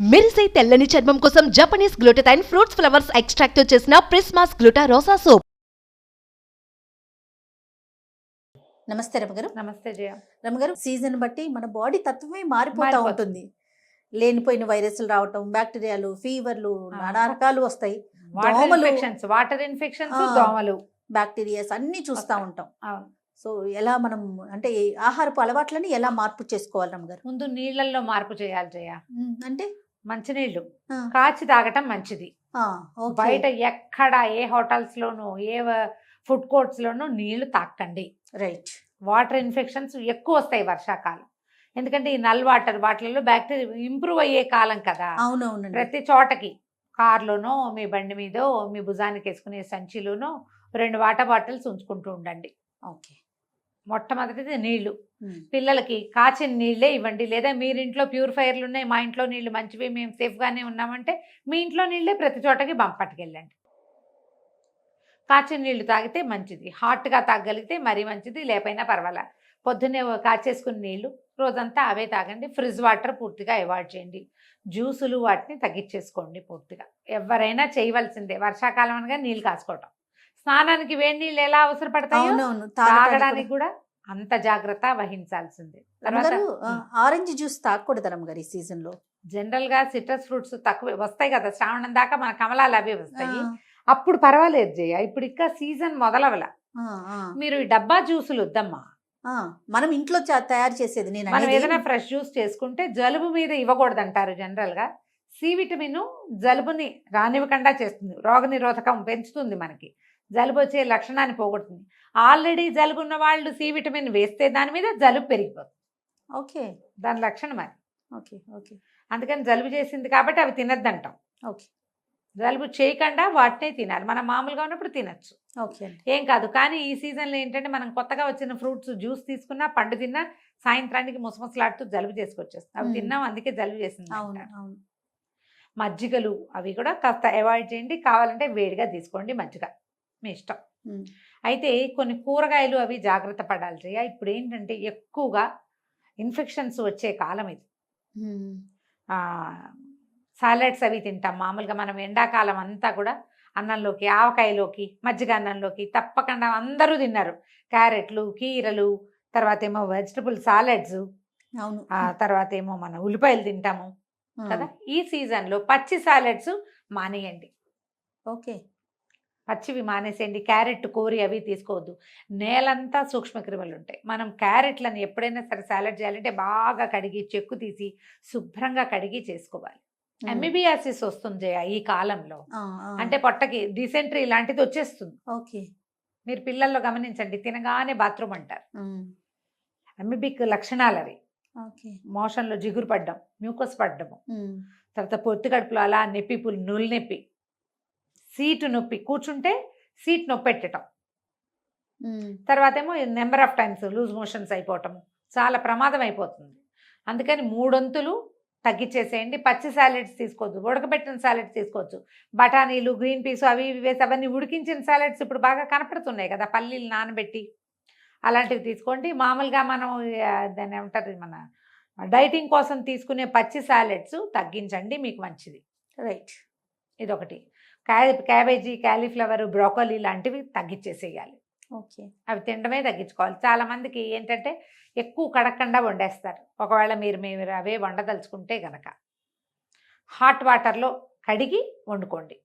మెరిసే తెల్లని చర్మం కోసం Japanese glutathione fruits flowers extract తో చేసిన ప్రిస్మాస్ గ్లూటా రోసా సోప్. నమస్తే రమగారు. నమస్తే జయ. రమగారు, సీజన్ బట్టి మన బాడీ తత్వమే మారిపోతూ ఉంటుంది. లేనిపోయిన వైరస్లు రావటం, బ్యాక్టీరియాలు, ఫీవర్లు, నానా రకాలు వస్తాయి. వాటర్ ఇన్ఫెక్షన్స్, దోమలు, బ్యాక్టీరియాస్ అన్ని చూస్తూ ఉంటాం. సో ఎలా మనం అంటే ఆహారపు అలవాట్లని ఎలా మార్పు చేసుకోవాలి రమగారు? ముందు నీళ్ళల్లో మార్పు చేయాలి జయ. అంటే మంచినీళ్ళు కాచి తాగటం మంచిది. బయట ఎక్కడ ఏ హోటల్స్ లోనూ ఏ ఫుడ్ కోర్ట్స్ లోనూ నీళ్లు తాకండి. రైట్. వాటర్ ఇన్ఫెక్షన్స్ ఎక్కువ వస్తాయి వర్షాకాలం. ఎందుకంటే ఈ నల్ వాటిలో బ్యాక్టీరియా ఇంప్రూవ్ అయ్యే కాలం కదా. అవునవును. ప్రతి చోటకి కార్లోనో మీ బండి మీదో మీ భుజానికి వేసుకునే సంచిలోనో 2 వాటర్ బాటిల్స్ ఉంచుకుంటూ ఉండండి. ఓకే. మొట్టమొదటిది నీళ్లు. పిల్లలకి కాచిన నీళ్ళే ఇవ్వండి. లేదా మీరింట్లో ప్యూరిఫైర్లు ఉన్నాయి, మా ఇంట్లో నీళ్లు మంచివి, మేము సేఫ్గానే ఉన్నామంటే మీ ఇంట్లో నీళ్ళే ప్రతి చోటకి పట్టుకెళ్ళండి. కాచిన నీళ్లు తాగితే మంచిది. హాట్గా తాగలిగితే మరీ మంచిది, లేకపోయినా పర్వాలా. పొద్దున్నే కాచేసుకున్న నీళ్లు రోజంతా అవే తాగండి. ఫ్రిడ్జ్ వాటర్ పూర్తిగా అవాయిడ్ చేయండి. జ్యూసులు వాటిని తగ్గించేసుకోండి పూర్తిగా. ఎవరైనా చేయవలసిందే వర్షాకాలం అనగా నీళ్ళు కాసుకోవటం. స్నానానికి వేడి నీళ్ళు ఎలా అవసరపడతాయో తాగడానికి కూడా అంత జాగ్రత్త వహించాల్సిందే. ఆరెంజ్ జ్యూస్ తాగకూడదు రమగారు ఈ సీజన్ లో. జనరల్ గా సిట్రస్ ఫ్రూట్స్ తక్కువ వస్తాయి కదా, శ్రావణం దాకా మన కమలాలు అవి వస్తాయి. అప్పుడు పర్వాలేదు జయ. ఇప్పుడు ఇంకా సీజన్ మొదలవల. మీరు ఈ డబ్బా జ్యూసులు వద్దమ్మా. మనం ఇంట్లో తయారు చేసేది. మనం ఏదైనా ఫ్రెష్ జ్యూస్ చేసుకుంటే జలుబు మీద ఇవ్వకూడదు అంటారు జనరల్ గా. సి విటమిన్ జలుబుని రానివ్వకుండా చేస్తుంది, రోగ నిరోధకం పెంచుతుంది, మనకి జలుబు వచ్చే లక్షణాన్ని పోగొడుతుంది. ఆల్రెడీ జలుబు ఉన్న వాళ్ళు సి విటమిన్ వేస్తే దాని మీద జలుబు పెరిగిపోతుంది. ఓకే, దాని లక్షణం అది. Okay okay. అందుకని జలుబు చేసింది కాబట్టి అవి తినద్దంటాం. ఓకే. జలుబు చేయకుండా వాటినే తినాలి. మనం మామూలుగా ఉన్నప్పుడు తినచ్చు, ఓకే, ఏం కాదు. కానీ ఈ సీజన్లో ఏంటంటే మనం కొత్తగా వచ్చిన ఫ్రూట్స్ జ్యూస్ తీసుకున్నా, పండు తిన్నా సాయంత్రానికి ముసముసలాడుతూ జలుబు చేసుకొచ్చేస్తాం. అవి తిన్నాం, అందుకే జలుబు చేసింది. మజ్జిగలు అవి కూడా కాస్త అవాయిడ్ చేయండి. కావాలంటే వేడిగా తీసుకోండి మజ్జిగ, మీ ఇష్టం. అయితే కొన్ని కూరగాయలు అవి జాగ్రత్త పడాలి జయ. ఇప్పుడు ఏంటంటే ఎక్కువగా ఇన్ఫెక్షన్స్ వచ్చే కాలం ఇది. సాలెడ్స్ అవి తింటాం మామూలుగా. మనం ఎండాకాలం అంతా కూడా అన్నంలోకి, ఆవకాయలోకి, మజ్జిగ అన్నంలోకి తప్పకుండా అందరూ తిన్నారు. క్యారెట్లు, కీరలు, తర్వాత ఏమో వెజిటబుల్ సాలెడ్స్, తర్వాత ఏమో మన ఉల్లిపాయలు తింటాము కదా. ఈ సీజన్లో పచ్చి సాలెడ్స్ మానేయండి. ఓకే, పచ్చివి మానేసేయండి. క్యారెట్ కూరి అవి తీసుకోవద్దు. నేలంతా సూక్ష్మక్రిములు ఉంటాయి. మనం క్యారెట్లను ఎప్పుడైనా సరే సాలెడ్ చేయాలంటే బాగా కడిగి చెక్కు తీసి శుభ్రంగా కడిగి చేసుకోవాలి. ఎమిబియాసిస్ వస్తుంది జయ ఈ కాలంలో. అంటే పొట్టకి డిసెంట్రీ లాంటిది వచ్చేస్తుంది. ఓకే, మీరు పిల్లల్లో గమనించండి, తినగానే బాత్రూమ్ అంటారు. ఎమిబిక్ లక్షణాలు అవి. మోషన్లో జిగురు పడ్డం, మ్యూకస్ పడ్డము, తర్వాత పొత్తి కడుపులో అలా నొప్పి, నులి నొప్పి, సీటు నొప్పి, కూర్చుంటే సీట్ నొప్పి పెట్టడం, తర్వాత ఏమో number of times loose motions అయిపోవటము, చాలా ప్రమాదం అయిపోతుంది. అందుకని 3 వంతులు తగ్గించేసేయండి. పచ్చి సాలెడ్స్ తీసుకోవద్దు, ఉడకబెట్టిన సాలెడ్స్ తీసుకోవచ్చు. బఠానీలు, గ్రీన్ పీస్ అవి ఇవి వేసి అవన్నీ ఉడికించిన సాలెడ్స్ ఇప్పుడు బాగా కనపడుతున్నాయి కదా, పల్లీలు నానబెట్టి అలాంటివి తీసుకోండి. మామూలుగా మనం దాన్ని ఏమంటారు, మన డైటింగ్ కోసం తీసుకునే పచ్చి సాలెడ్స్ తగ్గించండి, మీకు మంచిది. రైట్. ఇదొకటి. క్యాబేజీ, క్యాలీఫ్లవర్, బ్రోకలీ లాంటివి తగ్గించేసేయాలి. ఓకే, అవి తినడమే తగ్గించుకోవాలి. చాలామందికి ఏంటంటే ఎక్కువ కడగకుండా వండేస్తారు. ఒకవేళ మీరు అవే వండదలుచుకుంటే గనక హాట్ వాటర్లో కడిగి వండుకోండి.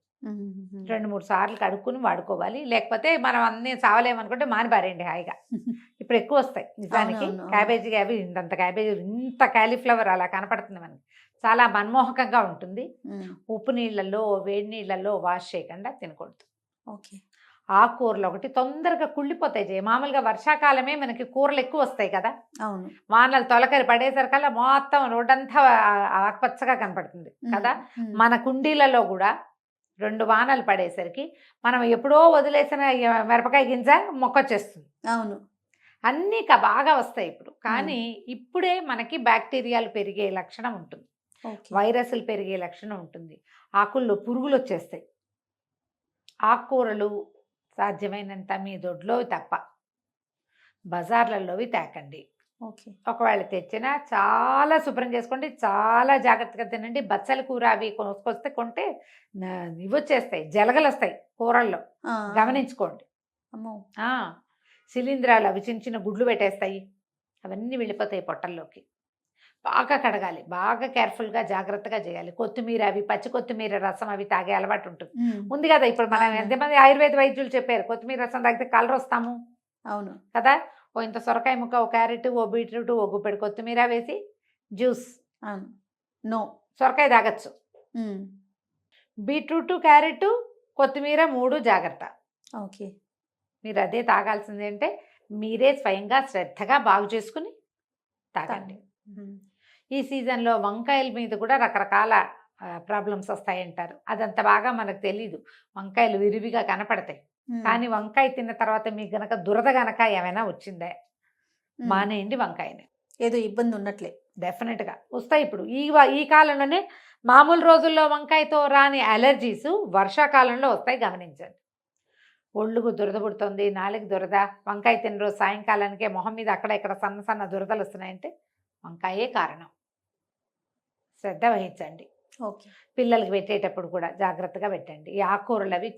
2-3 సార్లు కడుక్కుని వాడుకోవాలి. లేకపోతే మనం అన్నీ చావలేమనుకుంటే మానిపారేయండి హాయిగా. ఇప్పుడు ఎక్కువ వస్తాయి నిజానికి. క్యాబేజీ అవి ఇంత క్యాబేజీ, ఇంత క్యాలీఫ్లవర్ అలా కనపడుతుంది మనకి. చాలా మన్మోహకంగా ఉంటుంది. ఉప్పు నీళ్ళల్లో, వేడి నీళ్ళల్లో వాష్ చేయకుండా తినకూడదు. ఓకే. ఆకుకూరలు ఒకటి తొందరగా కుళ్ళిపోతాయి జయ. మామూలుగా వర్షాకాలమే మనకి కూరలు ఎక్కువ వస్తాయి కదా. అవును. వానలు తొలకరి పడేసరికల్లా మొత్తం రోడ్డంతా ఆకుపచ్చగా కనపడుతుంది కదా. మన కుండీలలో కూడా 2 వానలు పడేసరికి మనం ఎప్పుడో వదిలేసిన మిరపకాయ గింజ మొక్కొచ్చేస్తుంది. అవును, అన్నీ బాగా వస్తాయి ఇప్పుడు. కానీ ఇప్పుడే మనకి బ్యాక్టీరియాలు పెరిగే లక్షణం ఉంటుంది, వైరస్లు పెరిగే లక్షణం ఉంటుంది, ఆకుల్లో పురుగులు వచ్చేస్తాయి. ఆకుకూరలు సాధ్యమైనంత మీ దొడ్లోవి తప్ప బజార్లలోవి తేకండి. ఓకే. ఒకవేళ తెచ్చినా చాలా శుభ్రం చేసుకోండి, చాలా జాగ్రత్తగా తినండి. బచ్చల కూర అవి కోసుకొస్తే కొంటే ఇవి వచ్చేస్తాయి, జలగలు వస్తాయి కూరల్లో, గమనించుకోండి. అమ్మో. శిలీంధ్రాలు అవి చిన్న చిన్న గుడ్లు పెట్టేస్తాయి, అవన్నీ వెళ్ళిపోతాయి పొట్టల్లోకి. బాగా కడగాలి, బాగా కేర్ఫుల్గా జాగ్రత్తగా చేయాలి. కొత్తిమీర అవి పచ్చి కొత్తిమీర రసం అవి తాగే అలవాటు ఉంది కదా. ఇప్పుడు మనం ఎంతమంది ఆయుర్వేద వైద్యులు చెప్పారు కొత్తిమీర రసం తాగితే కలర్ వస్తాము. అవును కదా. ఓ ఇంత సొరకాయ ముక్క, ఓ క్యారెట్, ఓ బీట్రూట్, ఓ గుప్పెడు కొత్తిమీర వేసి జ్యూస్. అవును. నో, సొరకాయ తాగొచ్చు, బీట్రూట్, క్యారెట్, కొత్తిమీర 3 జాగ్రత్త. ఓకే. మీరు అదే తాగాల్సింది అంటే మీరే స్వయంగా శ్రద్ధగా బాగు చేసుకుని తాగండి. ఈ సీజన్లో వంకాయల మీద కూడా రకరకాల ప్రాబ్లమ్స్ వస్తాయంటారు. అదంత బాగా మనకు తెలీదు. వంకాయలు విరివిగా కనపడతాయి, కానీ వంకాయ తిన్న తర్వాత మీకు గనక దురద గనక ఏమైనా వచ్చిందే మానేయండి వంకాయని. ఏదో ఇబ్బంది ఉన్నట్లే. డెఫినెట్గా వస్తాయి. ఇప్పుడు ఈ కాలంలోనే మామూలు రోజుల్లో వంకాయతో రాని అలర్జీస్ వర్షాకాలంలో వస్తాయి, గమనించండి. ఒళ్ళుకు దురద పుడుతుంది, నాలుగు దురద, వంకాయ తిన్న రోజు సాయంకాలానికే మొహం మీద అక్కడ ఇక్కడ సన్న సన్న దురదలు వస్తున్నాయంటే వంకాయే కారణం. శ్రద్ధ వహించండి. ఓకే. పిల్లలకి పెట్టేటప్పుడు కూడా జాగ్రత్తగా పెట్టండి. ఈ ఆకుకూరలు అవి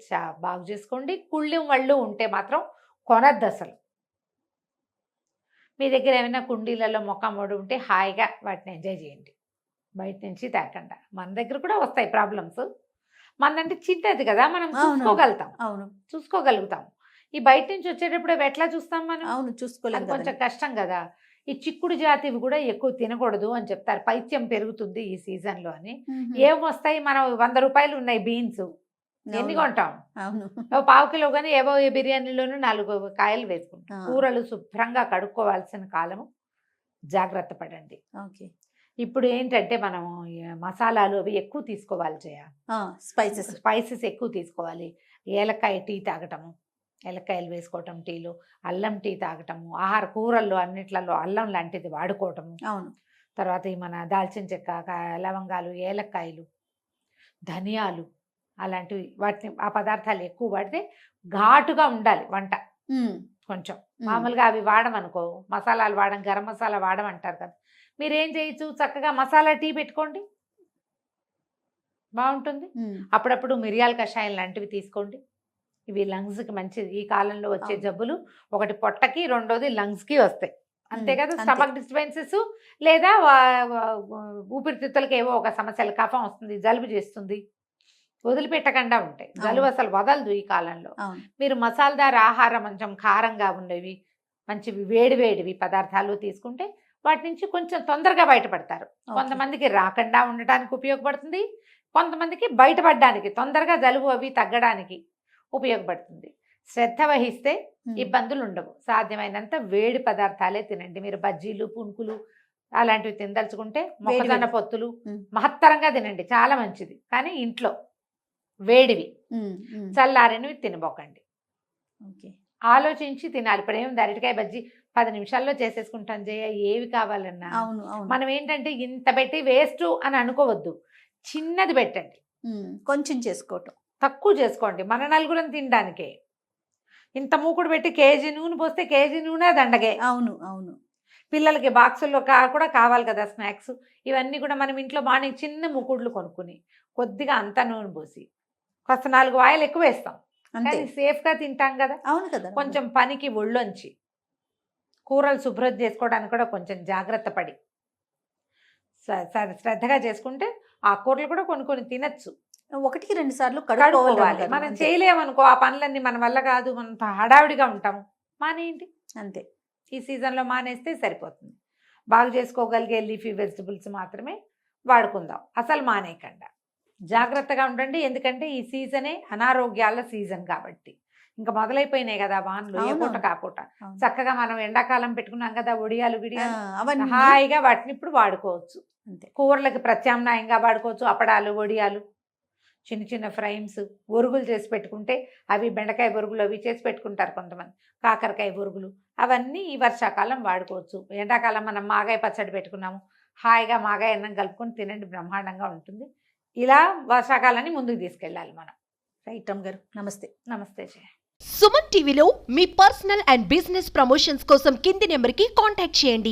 బాగు చేసుకోండి. కుళ్ళు వళ్ళు ఉంటే మాత్రం కొనద్దు అసలు. మీ దగ్గర ఏమైనా కుండీలలో మొక్క మొడి ఉంటే హాయిగా వాటిని ఎంజాయ్ చేయండి, బయట నుంచి తేకుండా. మన దగ్గర కూడా వస్తాయి ప్రాబ్లమ్స్. మనదంటే చిన్నది కదా, మనం చూసుకోగలుగుతాం. ఈ బయట నుంచి వచ్చేటప్పుడు అవి ఎట్లా చూస్తాం మనం? అవును, చూసుకోలేదు. కొంచెం కష్టం కదా. ఈ చిక్కుడు జాతివి కూడా ఎక్కువ తినకూడదు అని చెప్తారు, పైత్యం పెరుగుతుంది ఈ సీజన్లో అని. ఏం వస్తాయి, మనం 100 రూపాయలు ఉన్నాయి బీన్స్, ఎన్ని కొంటాం? అవును, 1/4 కిలో కానీ ఏవో బిర్యానీలోనూ 4 కాయలు వేసుకుంటాం. కూరలు శుభ్రంగా కడుక్కోవాల్సిన కాలము, జాగ్రత్త పడండి. ఓకే. ఇప్పుడు ఏంటంటే మనం మసాలాలు అవి ఎక్కువ తీసుకోవాలి జయ, స్పైసెస్ ఎక్కువ తీసుకోవాలి. ఏలక్కాయ టీ తాగటము, ఏలక్కాయలు వేసుకోవటం టీలో, అల్లం టీ తాగటము, ఆహార కూరల్లో అన్నిట్లలో అల్లం లాంటిది వాడుకోవటము. అవును. తర్వాత ఈ మన దాల్చిన చెక్క, లవంగాలు, ఏలక్కాయలు, ధనియాలు అలాంటివి, వాటిని ఆ పదార్థాలు ఎక్కువ వాడితే ఘాటుగా ఉండాలి వంట. కొంచెం మామూలుగా అవి వాడమనుకో, మసాలాలు వాడడం, గరం మసాలా వాడమంటారు కదా. మీరేం చేయొచ్చు, చక్కగా మసాలా టీ పెట్టుకోండి, బాగుంటుంది. అప్పుడప్పుడు మిరియాల కషాయం లాంటివి తీసుకోండి, ఇవి లంగ్స్కి మంచిది. ఈ కాలంలో వచ్చే జబ్బులు ఒకటి పొట్టకి, రెండోది లంగ్స్కి వస్తాయి, అంతే కదా. స్టమక్ డిస్టర్బెన్సెస్ లేదా ఊపిరితిత్తులకి ఏవో ఒక సమస్యలు, కఫం వస్తుంది, జలుబు చేస్తుంది, వదిలిపెట్టకుండా ఉంటాయి. జలుబు అసలు వదలదు ఈ కాలంలో. మీరు మసాలాదార ఆహారం, కొంచెం కారంగా ఉండేవి, మంచివి వేడివేడివి పదార్థాలు తీసుకుంటే వాటి నుంచి కొంచెం తొందరగా బయటపడతారు. కొంతమందికి రాకుండా ఉండటానికి ఉపయోగపడుతుంది, కొంతమందికి బయటపడడానికి, తొందరగా జలుబు అవి తగ్గడానికి ఉపయోగపడుతుంది. శ్రద్ధ వహిస్తే ఇబ్బందులు ఉండవు. సాధ్యమైనంత వేడి పదార్థాలే తినండి. మీరు బజ్జీలు, పునుకులు అలాంటివి తినదలుచుకుంటే మొక్కజొన్న పొత్తులు మహత్తరంగా తినండి, చాలా మంచిది. కానీ ఇంట్లో వేడివి, చల్లారినవి తినబోకండి. ఆలోచించి తినాలి. ఇప్పుడు ఏమి అరటికాయ బజ్జీ 10 నిమిషాల్లో చేసేసుకుంటాం జయ, ఏవి కావాలన్నా. మనం ఏంటంటే ఇంత పెట్టి వేస్ట్ అని అనుకోవద్దు, చిన్నది పెట్టండి, కొంచెం చేసుకోవటం, తక్కువ చేసుకోండి. మన నలుగురం తినడానికే ఇంత మూకుడు పెట్టి కేజీ నూనె పోస్తే కేజీ నూనె దండగే. అవును అవును. పిల్లలకి బాక్సుల్లో కూడా కావాలి కదా స్నాక్స్. ఇవన్నీ కూడా మనం ఇంట్లో మార్నింగ్ చిన్న మూకుడులు కొనుక్కుని కొద్దిగా అంతా నూనె పోసి కాస్త 4 వాయిలు ఎక్కువ వేస్తాం, కానీ సేఫ్గా తింటాం కదా. అవును కదా. కొంచెం పనికి ఒళ్ళొంచి కూరలు శుభ్రం చేసుకోవడానికి కూడా కొంచెం జాగ్రత్త పడి శ్రద్ధగా చేసుకుంటే ఆ కూరలు కూడా కొన్ని తినచ్చు. 1-2 సార్లు కడుక్కోవాలి. మనం చేయలేమనుకో ఆ పనులన్నీ, మన వల్ల కాదు, మనం హడావిడిగా ఉంటాము, మానేయండి అంతే. ఈ సీజన్లో మానేస్తే సరిపోతుంది. బాగు చేసుకోగలిగే లీఫీ వెజిటబుల్స్ మాత్రమే వాడుకుందాం, అసలు మానేయకుండా జాగ్రత్తగా ఉండండి. ఎందుకంటే ఈ సీజనే అనారోగ్యాల సీజన్ కాబట్టి. ఇంకా మొదలైపోయినాయి కదా వానలు, ఏ పూట కాపూట. చక్కగా మనం ఎండాకాలం పెట్టుకున్నాం కదా ఒడియాలు గిడియాలు, హాయిగా వాటిని ఇప్పుడు వాడుకోవచ్చు. అంతే. కూరలకి ప్రత్యామ్నాయంగా వాడుకోవచ్చు. అప్పడాలు, వడియాలు, చిన్న చిన్న ఫ్రైమ్స్, ఒరుగులు చేసి పెట్టుకుంటే అవి బెండకాయ ఒరుగులు అవి చేసి పెట్టుకుంటారు కొంతమంది, కాకరకాయ ఒరుగులు, అవన్నీ ఈ వర్షాకాలం వాడుకోవచ్చు. ఎండాకాలం మనం మాగాయ పచ్చడి పెట్టుకున్నాము, హాయిగా మాగాయ అన్నం కలుపుకొని తినండి, బ్రహ్మాండంగా ఉంటుంది. ఇలా వర్షాకాలాన్ని ముందుకు తీసుకెళ్ళాలి మనం. రైట్ అమ్మ గారు, నమస్తే. నమస్తే జయ. సుమన్ టీవీలో మీ పర్సనల్ అండ్ బిజినెస్ ప్రమోషన్స్ కోసం కింది నెంబర్కి కాంటాక్ట్ చేయండి.